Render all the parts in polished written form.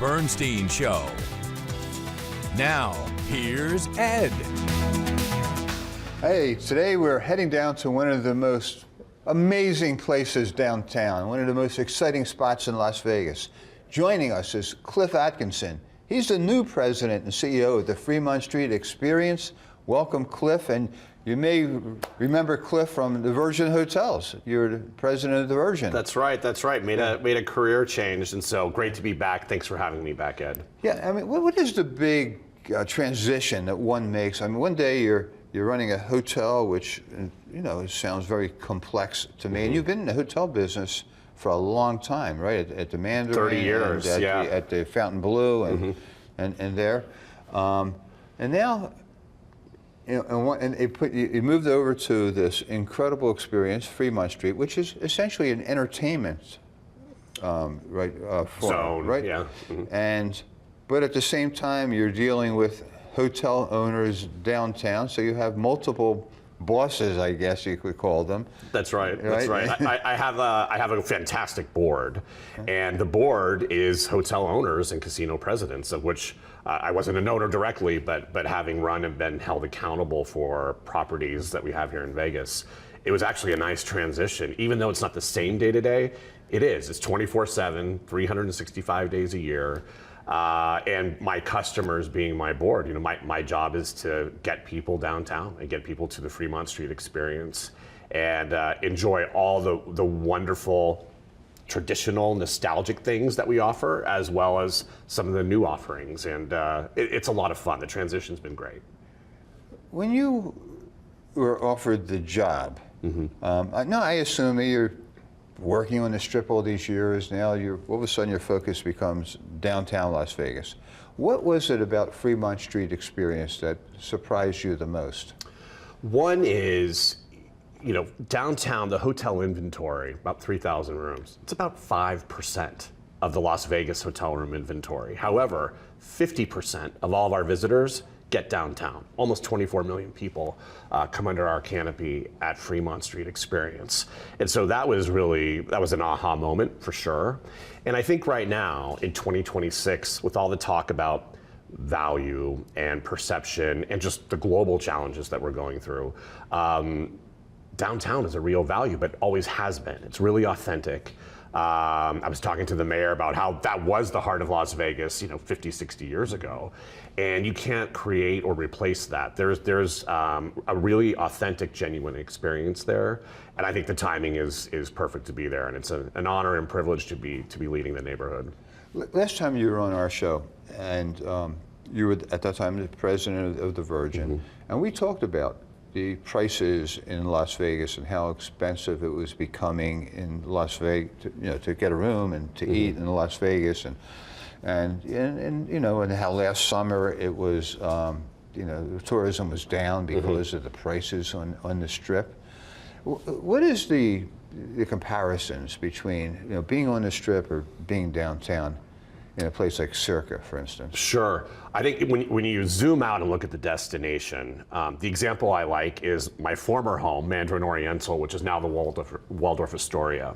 Bernstein Show. Now, here's Ed. Hey, today we're heading down to one of the most amazing places downtown, one of the most exciting spots in Las Vegas. Joining us is Cliff Atkinson. He's the new president and CEO of the Fremont Street Experience. Welcome, Cliff. And you may remember Cliff from the Virgin Hotels. You're the president of the Virgin. That's right. Made a career change, and so great to be back. Thanks for having me back, Ed. Yeah, I mean, what is the big transition that one makes? I mean, one day you're running a hotel, which, you know, it sounds very complex to me. And you've been in the hotel business for a long time, right? At the Mandarin, 30 years, and yeah. at the Fontainebleau, and there, and now, you know, and you moved over to this incredible experience, Fremont Street, which is essentially an entertainment, forum, zone, right? Yeah. But at the same time, you're dealing with hotel owners downtown, so you have multiple bosses, I guess you could call them. That's right. That's right. I have a fantastic board, and the board is hotel owners and casino presidents, of which I wasn't an owner directly, but having run and been held accountable for properties that we have here in Vegas, it was actually a nice transition. Even though it's not the same day to day, it is. It's 24/7, 365 days a year. And my customers being my board, you know, my job is to get people downtown and get people to the Fremont Street Experience and enjoy all the wonderful traditional nostalgic things that we offer, as well as some of the new offerings. And it's a lot of fun. The transition's been great. When you were offered the job, I assume that you're working on the Strip all these years. Now, all of a sudden your focus becomes downtown Las Vegas. What was it about Fremont Street Experience that surprised you the most? One is, you know, downtown, the hotel inventory, about 3,000 rooms. It's about 5% of the Las Vegas hotel room inventory. However, 50% of all of our visitors get downtown. Almost 24 million people come under our canopy at Fremont Street Experience. And so that was an aha moment for sure. And I think right now in 2026, with all the talk about value and perception and just the global challenges that we're going through, downtown is a real value, but always has been. It's really authentic. I was talking to the mayor about how that was the heart of Las Vegas, you know, 50, 60 years ago. And you can't create or replace that. There's a really authentic, genuine experience there. And I think the timing is perfect to be there. And it's an honor and privilege to be leading the neighborhood. Last time you were on our show, and you were at that time the president of the Virgin, and we talked about the prices in Las Vegas and how expensive it was becoming in Las Vegas, to get a room and to eat in Las Vegas, and you know, and how last summer it was, tourism was down because of the prices on the Strip. What is the comparisons between being on the Strip or being downtown in a place like Circa, for instance? Sure. I think when you zoom out and look at the destination, the example I like is my former home, Mandarin Oriental, which is now the Waldorf Astoria.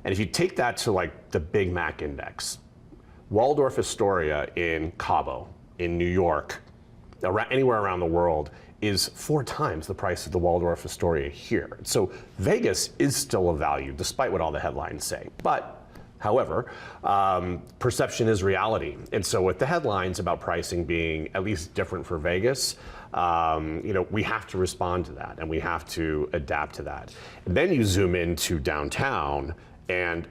And if you take that to like the Big Mac Index, Waldorf Astoria in Cabo, in New York, anywhere around the world, is 4 times the price of the Waldorf Astoria here. So Vegas is still a value, despite what all the headlines say. However, perception is reality. And so with the headlines about pricing being at least different for Vegas, we have to respond to that and we have to adapt to that. And then you zoom into downtown, and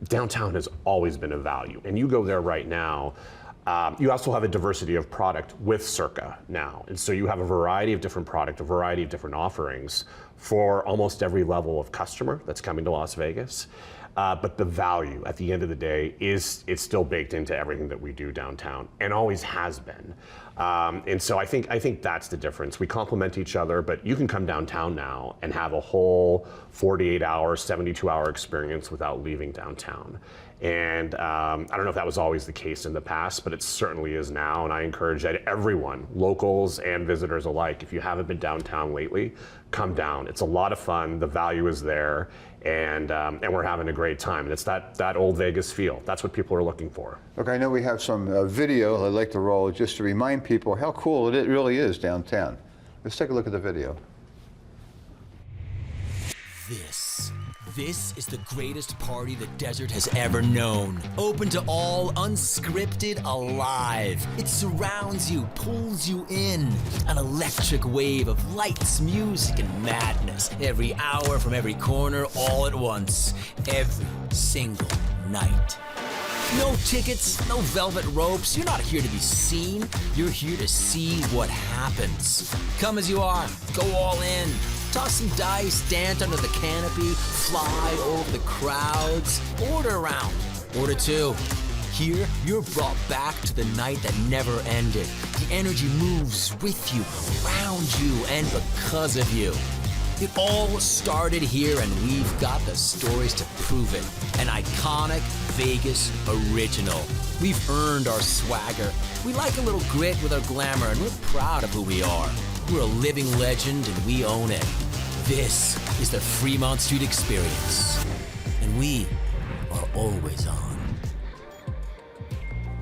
downtown has always been a value. And you go there right now, you also have a diversity of product with Circa now. And so you have a variety of different product, a variety of different offerings for almost every level of customer that's coming to Las Vegas. But the value at the end of the day it's still baked into everything that we do downtown, and always has been. And so I think that's the difference. We complement each other, but you can come downtown now and have a whole 48-hour, 72-hour experience without leaving downtown. And I don't know if that was always the case in the past, but it certainly is now. And I encourage everyone, locals and visitors alike, if you haven't been downtown lately, come down. It's a lot of fun. The value is there. and we're having a great time. And it's that old Vegas feel. That's what people are looking for. Look, I know we have some video I'd like to roll just to remind people how cool it really is downtown. Let's take a look at the video. This is the greatest party the desert has ever known. Open to all, unscripted, alive. It surrounds you, pulls you in. An electric wave of lights, music, and madness. Every hour from every corner, all at once. Every single night. No tickets, no velvet ropes. You're not here to be seen. You're here to see what happens. Come as you are. Go all in. Toss some dice, dance under the canopy, fly over the crowds. Order around. Order two. Here, you're brought back to the night that never ended. The energy moves with you, around you, and because of you. It all started here, and we've got the stories to prove it. An iconic Vegas original. We've earned our swagger. We like a little grit with our glamour, and we're proud of who we are. We're a living legend, and we own it. This is the Fremont Street Experience, and we are always on.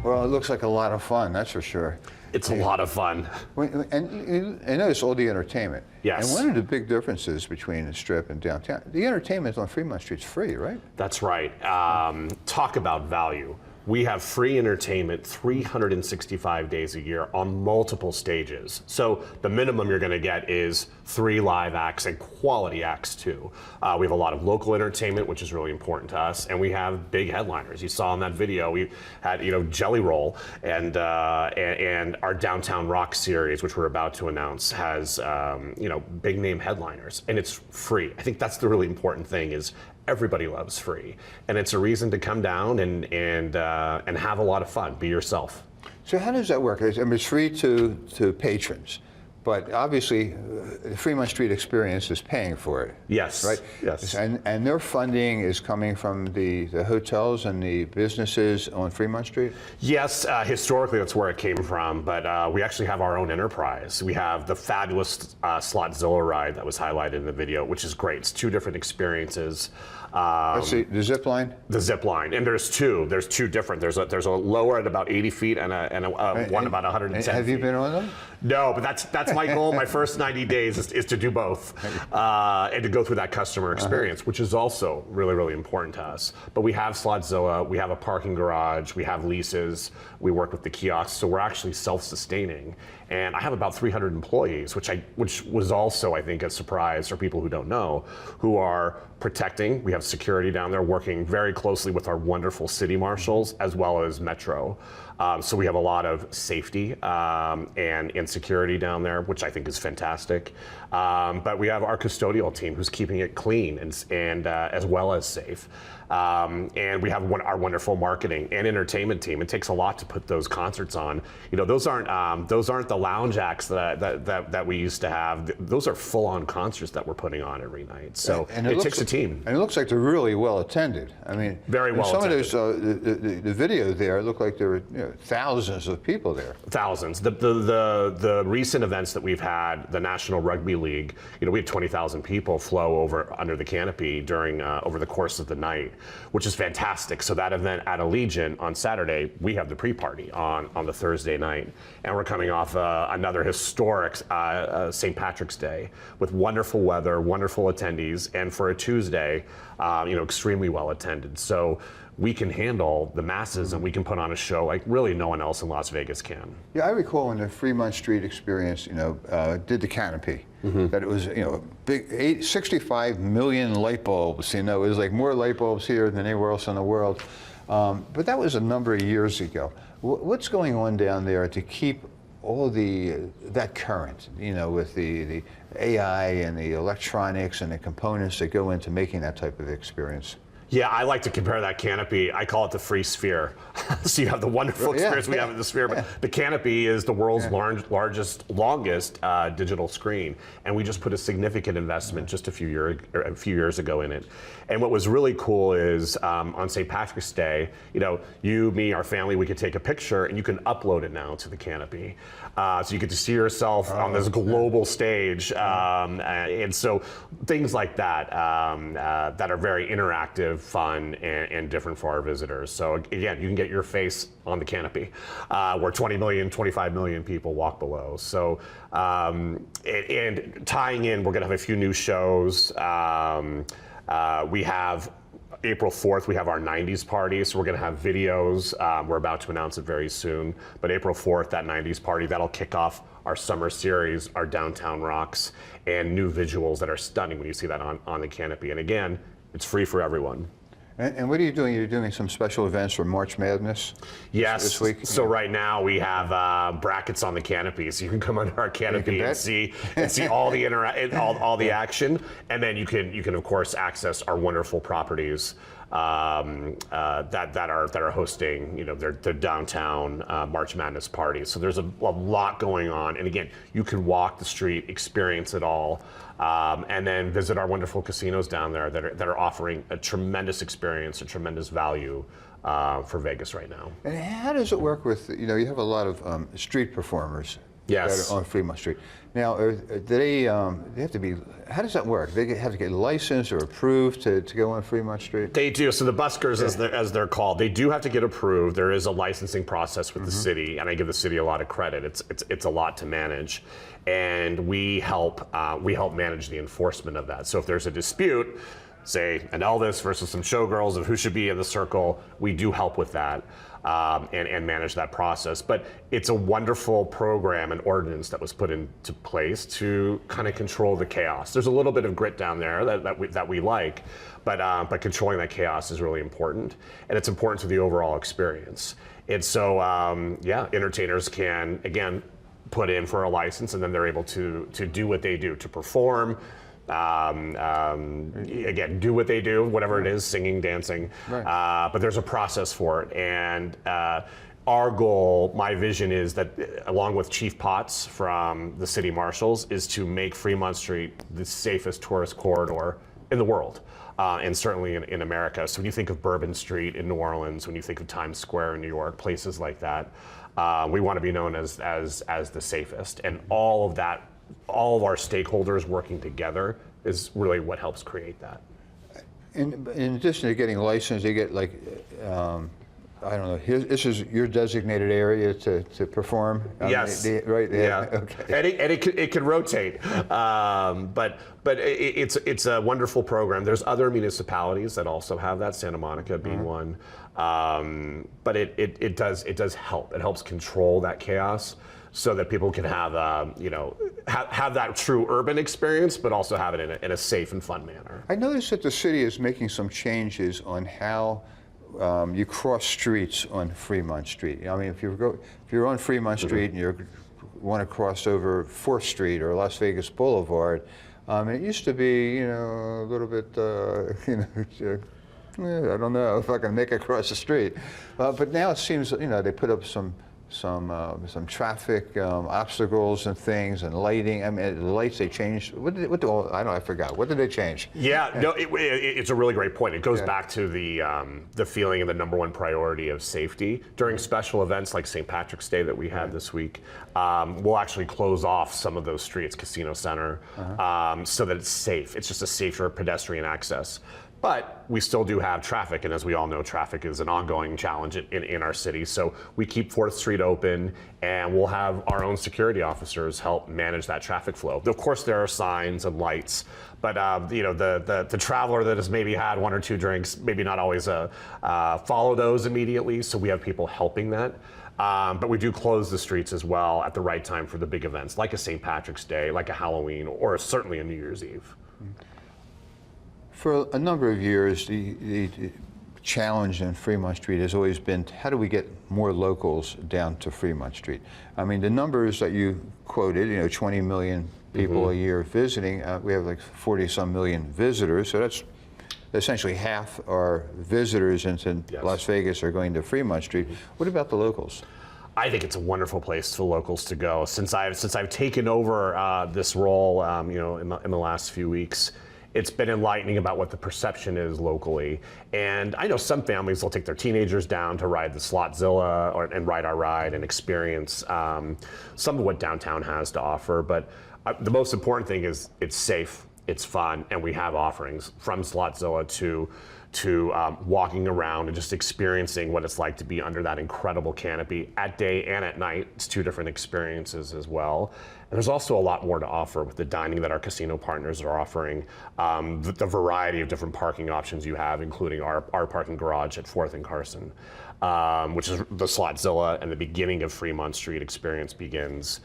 Well, it looks like a lot of fun, that's for sure. It's a lot of fun. And I notice all the entertainment. Yes. And one of the big differences between the Strip and downtown, the entertainment on Fremont Street's free, right? That's right. Talk about value. We have free entertainment 365 days a year on multiple stages. So the minimum you're going to get is 3 live acts and quality acts too. We have a lot of local entertainment, which is really important to us, and we have big headliners. You saw in that video, we had Jelly Roll, and our Downtown Rock series, which we're about to announce, has big name headliners, and it's free. I think that's the really important thing is. Everybody loves free, and it's a reason to come down and have a lot of fun. Be yourself. So how does that work? I mean, it's free to patrons, but obviously the Fremont Street Experience is paying for it. Yes. Right? Yes. And their funding is coming from the hotels and the businesses on Fremont Street? Yes, historically that's where it came from, but we actually have our own enterprise. We have the fabulous Slotzilla ride that was highlighted in the video, which is great. It's 2 different experiences. Let's see, the zip line? The zip line, and there's two different. There's a lower at about 80 feet and one about 110 feet. Have you been on them? No, but that's my goal. My first 90 days is to do both and to go through that customer experience, which is also really, really important to us. But we have Slotzilla, we have a parking garage, we have leases, we work with the kiosks, so we're actually self-sustaining. And I have about 300 employees, which was also, I think, a surprise for people who don't know, who are protecting. We have security down there working very closely with our wonderful city marshals as well as Metro. So we have a lot of safety and security down there, which I think is fantastic. But we have our custodial team who's keeping it clean and as well as safe. And we have our wonderful marketing and entertainment team. It takes a lot to put those concerts on. Those aren't the lounge acts that we used to have. Those are full-on concerts that we're putting on every night. So it takes a team. And it looks like they're really well attended. I mean, very well attended. Some of those, the video there looked like there were thousands of people there. Thousands. The recent events that we've had, the National Rugby League, we had 20,000 people flow over under the canopy during over the course of the night, which is fantastic. So that event at Allegiant on Saturday, we have the pre-party on the Thursday night, and we're coming off another historic St. Patrick's Day with wonderful weather, wonderful attendees, and for a Tuesday, extremely well attended. So we can handle the masses and we can put on a show like really no one else in Las Vegas can. Yeah, I recall when the Fremont Street Experience, did the canopy, that it was, big 65 million light bulbs. It was like more light bulbs here than anywhere else in the world. But that was a number of years ago. What's going on down there to keep all that current, with the AI and the electronics and the components that go into making that type of experience? Yeah, I like to compare that canopy. I call it the free sphere. So you have the wonderful experience we have in the sphere, but the canopy is the world's longest digital screen, and we just put a significant investment just a few years ago in it. And what was really cool is on St. Patrick's Day, you, me, our family, we could take a picture, and you can upload it now to the canopy, so you get to see yourself on this global stage, and so things like that that are very interactive, fun, and different for our visitors. So again, you can get your face on the canopy, where 20 million, 25 million people walk below. So and tying in, we're going to have a few new shows. We have April 4th, we have our 90s party, so we're going to have videos. We're about to announce it very soon, but April 4th, that 90s party, that'll kick off our summer series, our Downtown Rocks, and new visuals that are stunning when you see that on the canopy. And again, it's free for everyone. And what are you doing? You're doing some special events for March Madness this week? So right now we have brackets on the canopy, so you can come under our canopy and see all the all the action, and then you can of course access our wonderful properties that are hosting their downtown March Madness parties. So there's a lot going on, and again, you can walk the street, experience it all. And then visit our wonderful casinos down there that are offering a tremendous experience, a tremendous value for Vegas right now. And how does it work with, you have a lot of street performers Yes. that are on Fremont Street. Now, do they have to be, how does that work? They have to get licensed or approved to go on Fremont Street? They do. So the buskers, as they're called, they do have to get approved. There is a licensing process with the city, and I give the city a lot of credit. It's a lot to manage, and we help manage the enforcement of that. So if there's a dispute, say an Elvis versus some showgirls of who should be in the circle, we do help with that. And manage that process. But it's a wonderful program and ordinance that was put into place to kind of control the chaos. There's a little bit of grit down there that we like, but controlling that chaos is really important, and it's important to the overall experience. And so, entertainers can, again, put in for a license, and then they're able to do what they do, to perform, again, do what they do, whatever it is, singing, dancing, but there's a process for it. And our goal, my vision is that, along with Chief Potts from the city marshals, is to make Fremont Street the safest tourist corridor in the world. And certainly in America. So when you think of Bourbon Street in New Orleans, when you think of Times Square in New York, places like that, we want to be known as the safest. And all of our stakeholders working together is really what helps create that. In addition to getting licensed, you get I don't know, this is your designated area to perform? Yes. Right? Yeah. Okay. And it can rotate, but it's a wonderful program. There's other municipalities that also have that, Santa Monica being one, but it does help. It helps control that chaos, so that people can have have that true urban experience, but also have it in a safe and fun manner. I noticed that the city is making some changes on how you cross streets on Fremont Street. I mean, if you're on Fremont Street and you want to cross over 4th Street or Las Vegas Boulevard, it used to be, a little bit, I don't know if I can make it across the street, but now it seems, they put up some traffic obstacles and things and lighting. I mean, the lights they changed. I forgot. What did they change? Yeah, no, it's a really great point. It goes back to the feeling and the number one priority of safety during special events like St. Patrick's Day that we had this week. We'll actually close off some of those streets, Casino Center, so that it's safe. It's just a safer pedestrian access. But we still do have traffic, and as we all know, traffic is an ongoing challenge in our city. So we keep 4th Street open, and we'll have our own security officers help manage that traffic flow. Of course, there are signs and lights, but the traveler that has maybe had 1 or 2 drinks, maybe not always follow those immediately. So we have people helping that. But we do close the streets as well at the right time for the big events, like a St. Patrick's Day, like a Halloween, or certainly a New Year's Eve. For a number of years, the challenge in Fremont Street has always been, how do we get more locals down to Fremont Street? I mean, the numbers that you quoted, 20 million people a year visiting, we have like 40-some million visitors, so that's essentially half our visitors into Yes. Las Vegas are going to Fremont Street. What about the locals? I think it's a wonderful place for locals to go. Since I've taken over this role, in the last few weeks, it's been enlightening about what the perception is locally. And I know some families will take their teenagers down to ride the Slotzilla and ride our ride and experience some of what downtown has to offer. But the most important thing is it's safe, it's fun, and we have offerings from Slotzilla to walking around and just experiencing what it's like to be under that incredible canopy at day and at night. It's two different experiences as well. And there's also a lot more to offer with the dining that our casino partners are offering, the variety of different parking options you have, including our parking garage at 4th and Carson, which is the Slotzilla, and the beginning of Fremont Street Experience begins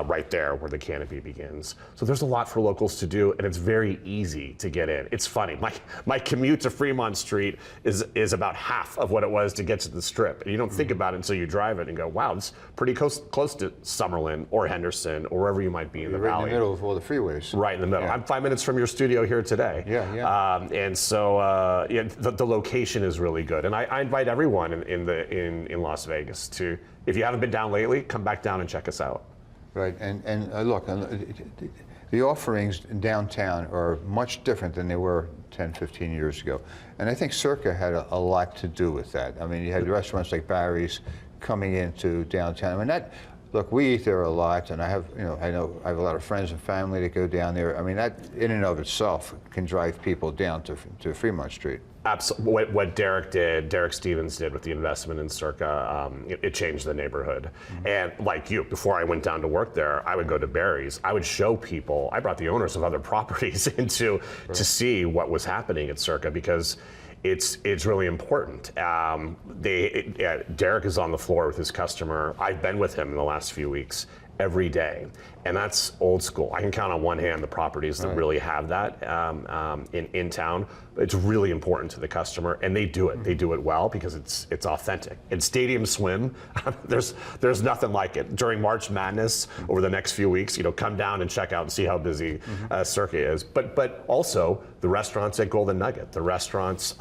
right there where the canopy begins. So there's a lot for locals to do, and it's very easy to get in. It's funny, my commute to Fremont Street is about half of what it was to get to the Strip. And you don't think about it until you drive it and go, wow, it's pretty close to Summerlin or Henderson or wherever you might be in the Right valley. in the middle of all the freeways. Right in the middle. Yeah. I'm 5 minutes from your studio here today. Yeah. And so the location is really good. And I invite everyone in Las Vegas to, if you haven't been down lately, come back down and check us out. Right, and look, the offerings downtown are much different than they were 10, 15 years ago. And I think Circa had a lot to do with that. I mean, you had restaurants like Barry's coming into downtown. I mean, look, we eat there a lot, and I have a lot of friends and family that go down there. I mean, that in and of itself can drive people down to Fremont Street. Absolutely. What Derek Stevens did with the investment in Circa, it changed the neighborhood. Mm-hmm. And like you, before I went down to work there, I would go to Barry's. I would show people. I brought the owners of other properties to see what was happening at Circa, because it's really important. Derek is on the floor with his customer. I've been with him in the last few weeks every day, and that's old school. I can count on one hand the properties that really have that in town. It's really important to the customer, and they do it. They do it well because it's authentic. In Stadium Swim, there's nothing like it. During March Madness, over the next few weeks, come down and check out and see how busy Circa is. But also the restaurants at Golden Nugget, the restaurants.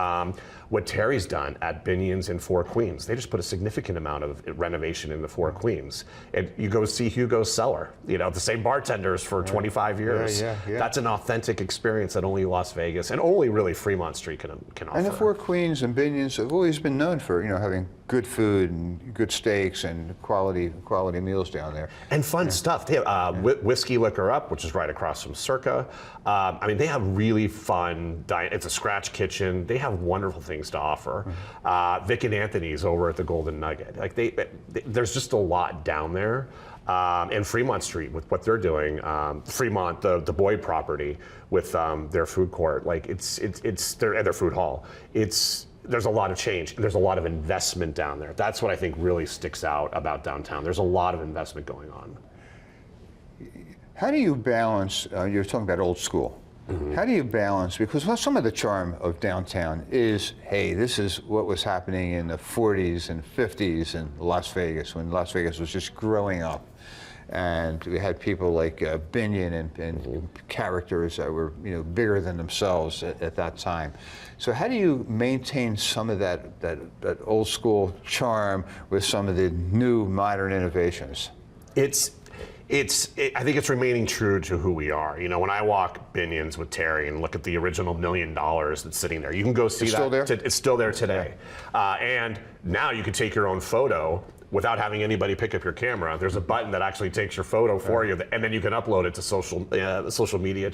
What Terry's done at Binion's in Four Queens, they just put a significant amount of renovation in the Four Queens. And you go see Hugo's Cellar, the same bartenders for 25 years. Yeah. That's an authentic experience that only Las Vegas and only really Fremont Street can offer. And the Four Queens and Binion's have always been known for having good food and good steaks and quality meals down there. And fun stuff. They have Whiskey Liquor Up, which is right across from Circa. They have really fun it's a scratch kitchen. They have wonderful things to offer. Vic and Anthony's over at the Golden Nugget. There's just a lot down there. And Fremont Street with what they're doing. Fremont, the Boyd property with their food court. It's their food hall. There's a lot of change, and there's a lot of investment down there. That's what I think really sticks out about downtown. There's a lot of investment going on. How do you balance, you're talking about old school. Mm-hmm. How do you balance, because some of the charm of downtown is, hey, this is what was happening in the 40s and 50s in Las Vegas, when Las Vegas was just growing up. And we had people like Binion and characters that were bigger than themselves at that time. So how do you maintain some of that old school charm with some of the new modern innovations? I think it's remaining true to who we are. When I walk Binion's with Terry and look at the original $1 million that's sitting there, you can go see it's that. Still there? It's still there today. And now you can take your own photo without having anybody pick up your camera. There's a button that actually takes your photo for you, and then you can upload it to social media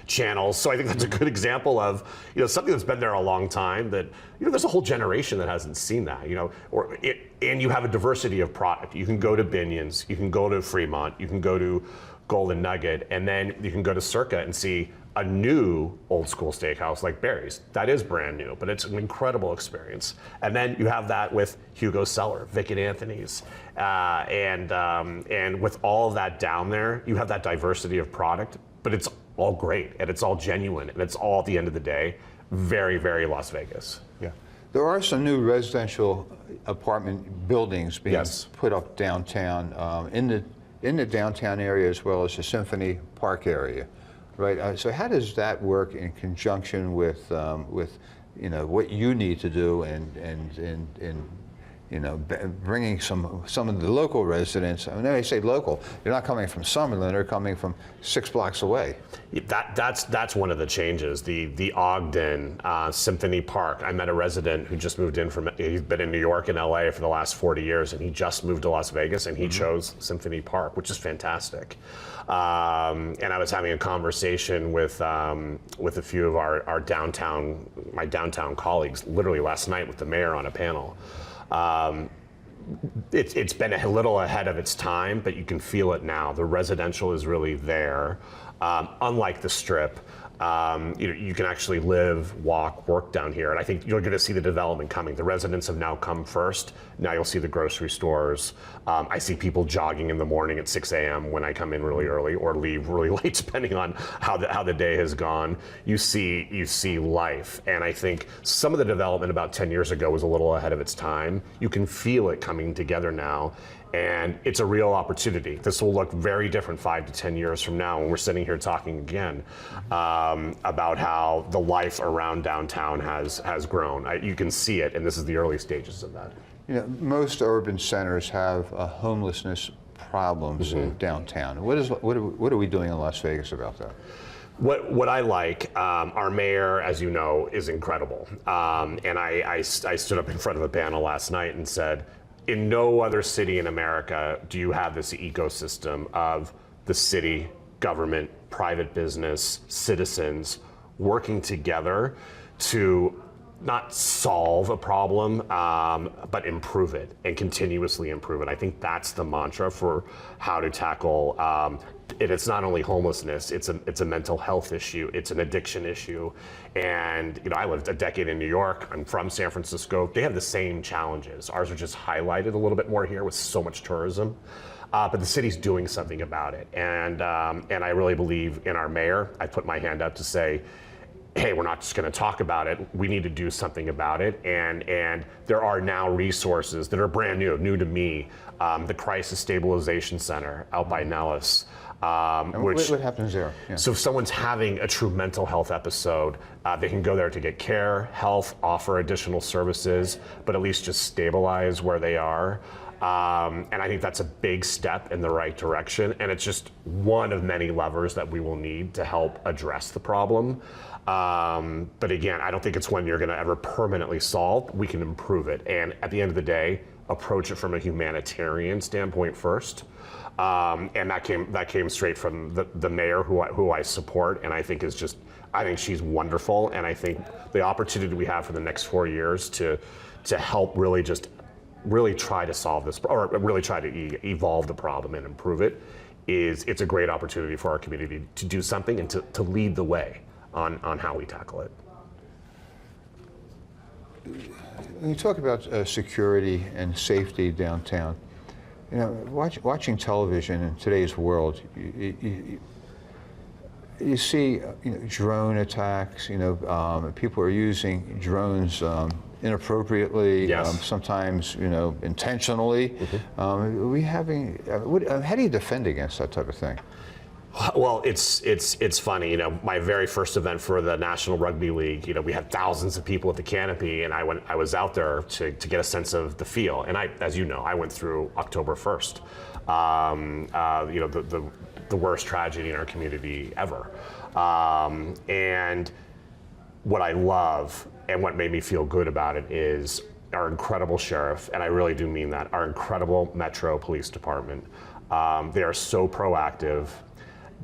channels. So I think that's a good example of something that's been there a long time. That there's a whole generation that hasn't seen that. And you have a diversity of product. You can go to Binion's, you can go to Fremont, you can go to Golden Nugget, and then you can go to Circa and see a new old school steakhouse like Barry's. That is brand new, but it's an incredible experience. And then you have that with Hugo's Cellar, Vic and Anthony's, and with all of that down there, you have that diversity of product, but it's all great and it's all genuine and it's all, at the end of the day, very, very Las Vegas. Yeah. There are some new residential apartment buildings being put up downtown, in the downtown area as well as the Symphony Park area. right? So how does that work in conjunction with what you need to do and bringing some of the local residents? I mean, when they say local, they're not coming from Summerlin; they're coming from 6 blocks away. That's one of the changes. The Ogden Symphony Park. I met a resident who just moved in he's been in New York and LA for the last 40 years, and he just moved to Las Vegas, and he chose Symphony Park, which is fantastic. And I was having a conversation with a few of my downtown colleagues, literally last night with the mayor on a panel. It's been a little ahead of its time, but you can feel it now. The residential is really there. Unlike the Strip, you can actually live, walk, work down here. And I think you're going to see the development coming. The residents have now come first. Now you'll see the grocery stores. I see people jogging in the morning at 6 a.m. when I come in really early or leave really late, depending on how the day has gone. You see life. And I think some of the development about 10 years ago was a little ahead of its time. You can feel it coming together now. And it's a real opportunity. This will look very different 5 to 10 years from now when we're sitting here talking again about how the life around downtown has grown. You can see it, and this is the early stages of that. Most urban centers have homelessness problems in downtown. What are we doing in Las Vegas about that? What I like, our mayor, as you know, is incredible. And I stood up in front of a panel last night and said, in no other city in America do you have this ecosystem of the city, government, private business, citizens working together to not solve a problem, but improve it and continuously improve it. I think that's the mantra for how to tackle it's not only homelessness, it's a mental health issue, it's an addiction issue. And I lived a decade in New York, I'm from San Francisco, they have the same challenges. Ours are just highlighted a little bit more here with so much tourism. But the city's doing something about it. And I really believe in our mayor. I put my hand up to say, hey, we're not just going to talk about it. We need to do something about it. And there are now resources that are brand new to me. The Crisis Stabilization Center out by Nellis. What happens there? Yeah. So if someone's having a true mental health episode, they can go there to get care, health, offer additional services, but at least just stabilize where they are. And I think that's a big step in the right direction. And it's just one of many levers that we will need to help address the problem. But again, I don't think it's one you're going to ever permanently solve. We can improve it. And at the end of the day, approach it from a humanitarian standpoint first. And that came straight from the mayor who I support, and I think I think she's wonderful. And I think the opportunity we have for the next 4 years to help really try to solve this, or really try to evolve the problem and improve it, it's a great opportunity for our community to do something and to lead the way on how we tackle it. When you talk about security and safety downtown, watching television in today's world, you see drone attacks. People are using drones inappropriately, yes. Sometimes intentionally. Mm-hmm. How do you defend against that type of thing? Well, it's funny. My very first event for the National Rugby League, we had thousands of people at the canopy, and I was out there to get a sense of the feel. And as you know, I went through October 1st, the worst tragedy in our community ever. And what I love and what made me feel good about it is our incredible sheriff, and I really do mean that, our incredible Metro Police Department. They are so proactive.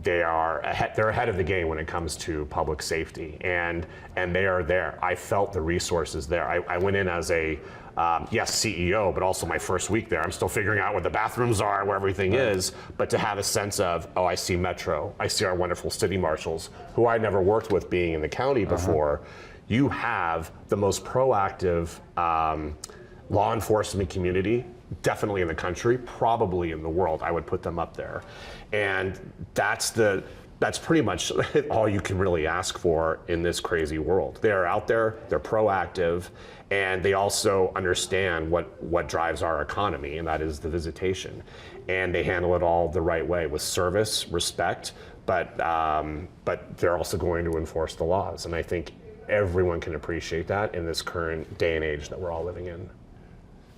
They're ahead of the game when it comes to public safety, and they are there. I felt the resources there. I went in as a CEO, but also my first week there. I'm still figuring out where the bathrooms are, where everything is, but to have a sense of, I see Metro, I see our wonderful city marshals, who I never worked with being in the county before. You have the most proactive law enforcement community, definitely in the country, probably in the world. I would put them up there. And that's pretty much all you can really ask for in this crazy world. They're out there, they're proactive, and they also understand what drives our economy, and that is the visitation. And they handle it all the right way with service, respect, but they're also going to enforce the laws. And I think everyone can appreciate that in this current day and age that we're all living in.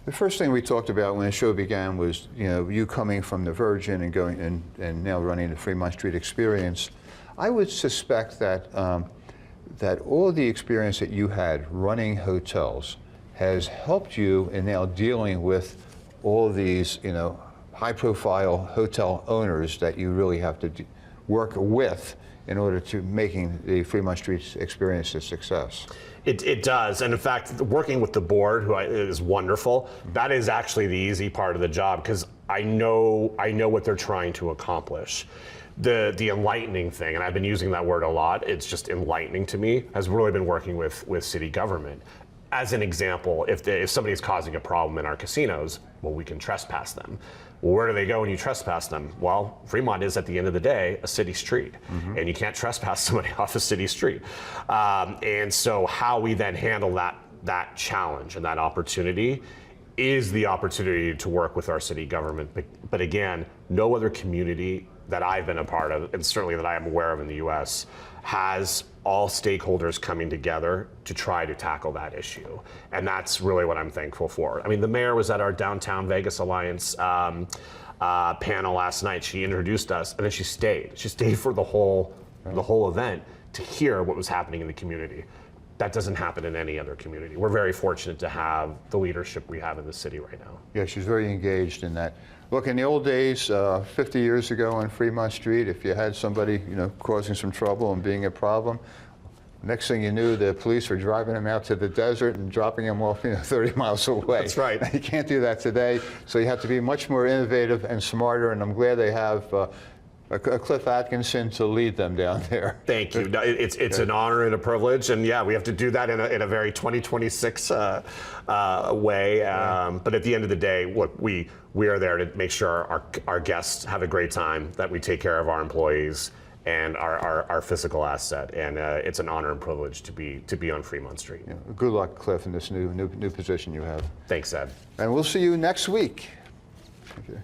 The first thing we talked about when the show began was, you coming from the Virgin and going and now running the Fremont Street Experience. I would suspect that that all the experience that you had running hotels has helped you in now dealing with all these, high-profile hotel owners that you really have to work with in order to making the Fremont Street Experience a success. It does, and in fact, working with the board, who is wonderful, that is actually the easy part of the job, because I know what they're trying to accomplish. The enlightening thing, and I've been using that word a lot, it's just enlightening to me, has really been working with city government. As an example, if somebody's causing a problem in our casinos, well, we can trespass them. Well, where do they go when you trespass them? Well, Fremont is, at the end of the day, a city street, and you can't trespass somebody off a city street. And so how we then handle that challenge and that opportunity is the opportunity to work with our city government. But again, no other community that I've been a part of, and certainly that I am aware of in the US, has all stakeholders coming together to try to tackle that issue. And that's really what I'm thankful for. I mean, the mayor was at our Downtown Vegas Alliance panel last night. She introduced us, and then she stayed. She stayed for the whole event to hear what was happening in the community. That doesn't happen in any other community. We're very fortunate to have the leadership we have in the city right now. Yeah, she's very engaged in that. Look, in the old days, 50 years ago on Fremont Street, if you had somebody, causing some trouble and being a problem, next thing you knew, the police were driving them out to the desert and dropping them off, 30 miles away. That's right. You can't do that today, so you have to be much more innovative and smarter, and I'm glad they have a Cliff Atkinson to lead them down there. Thank you. No, it's an honor and a privilege, and yeah, we have to do that in a very 2026 way. But at the end of the day, look, we are there to make sure our guests have a great time, that we take care of our employees and our physical asset, and it's an honor and privilege to be on Fremont Street. Yeah. Good luck, Cliff, in this new position you have. Thanks, Ed. And we'll see you next week. Okay.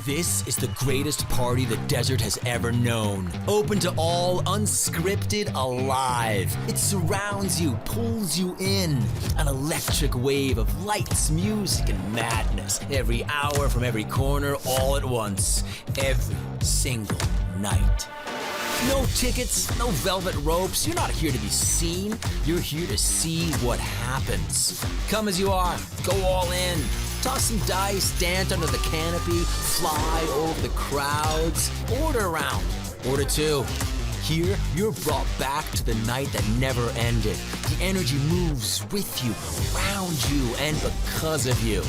This is the greatest party the desert has ever known. Open to all, unscripted, alive. It surrounds you, pulls you in. An electric wave of lights, music, and madness. Every hour from every corner, all at once. Every single night. No tickets, no velvet ropes. You're not here to be seen. You're here to see what happens. Come as you are. Go all in. Toss some dice, dance under the canopy, fly over the crowds. Order a round. Order two. Here, you're brought back to the night that never ended. The energy moves with you, around you, and because of you.